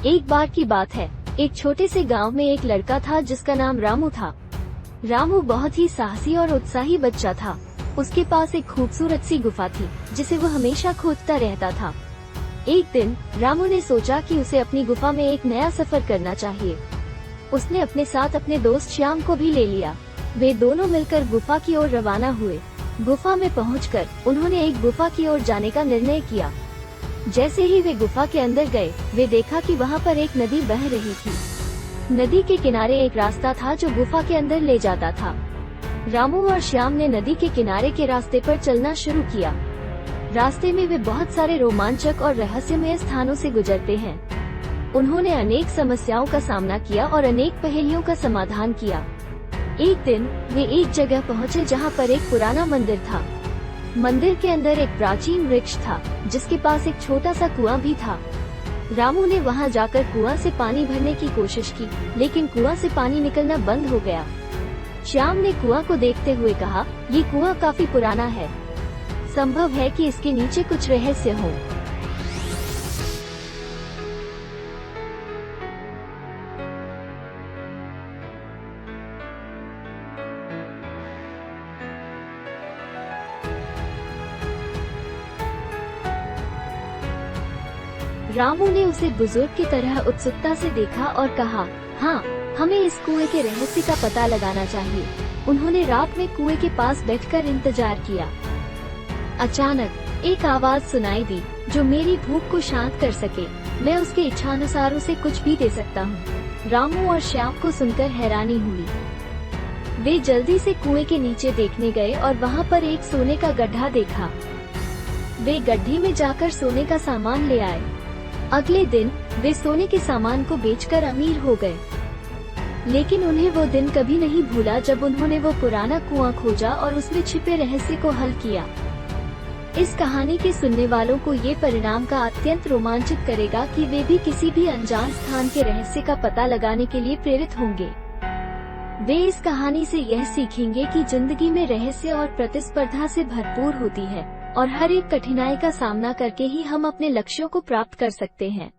एक बार की बात है, एक छोटे से गांव में एक लड़का था जिसका नाम रामू था। रामू बहुत ही साहसी और उत्साही बच्चा था। उसके पास एक खूबसूरत सी गुफा थी जिसे वो हमेशा खोजता रहता था। एक दिन रामू ने सोचा कि उसे अपनी गुफा में एक नया सफर करना चाहिए। उसने अपने साथ अपने दोस्त श्याम को भी ले लिया। वे दोनों मिलकर गुफा की ओर रवाना हुए। गुफा में पहुंचकर उन्होंने एक गुफा की ओर जाने का निर्णय किया। जैसे ही वे गुफा के अंदर गए, वे देखा कि वहां पर एक नदी बह रही थी। नदी के किनारे एक रास्ता था जो गुफा के अंदर ले जाता था। रामू और श्याम ने नदी के किनारे के रास्ते पर चलना शुरू किया। रास्ते में वे बहुत सारे रोमांचक और रहस्यमय स्थानों से गुजरते हैं। उन्होंने अनेक समस्याओं का सामना किया और अनेक पहेलियों का समाधान किया। एक दिन वे एक जगह पहुँचे जहाँ पर एक पुराना मंदिर था। मंदिर के अंदर एक प्राचीन वृक्ष था जिसके पास एक छोटा सा कुआं भी था। रामू ने वहां जाकर कुआं से पानी भरने की कोशिश की, लेकिन कुआं से पानी निकलना बंद हो गया। श्याम ने कुआं को देखते हुए कहा, ये कुआं काफी पुराना है, संभव है कि इसके नीचे कुछ रहस्य हो। रामू ने उसे बुजुर्ग की तरह उत्सुकता से देखा और कहा, हाँ, हमें इस कुएं के रहस्य का पता लगाना चाहिए। उन्होंने रात में कुएं के पास बैठकर इंतजार किया। अचानक एक आवाज सुनाई दी जो मेरी भूख को शांत कर सके। मैं उसके इच्छानुसार उसे कुछ भी दे सकता हूँ। रामू और श्याम को सुनकर हैरानी हुई। वे जल्दी से कुएं के नीचे देखने गए और वहाँ पर एक सोने का गड्ढा देखा। वे गड्ढे में जाकर सोने का सामान ले आए। अगले दिन वे सोने के सामान को बेचकर अमीर हो गए। लेकिन उन्हें वो दिन कभी नहीं भूला जब उन्होंने वो पुराना कुआं खोजा और उसमें छिपे रहस्य को हल किया। इस कहानी के सुनने वालों को ये परिणाम का अत्यंत रोमांचित करेगा कि वे भी किसी भी अनजान स्थान के रहस्य का पता लगाने के लिए प्रेरित होंगे। वे इस कहानी से यह सीखेंगे कि जिंदगी में रहस्य और प्रतिस्पर्धा से भरपूर होती है और हर एक कठिनाई का सामना करके ही हम अपने लक्ष्यों को प्राप्त कर सकते हैं।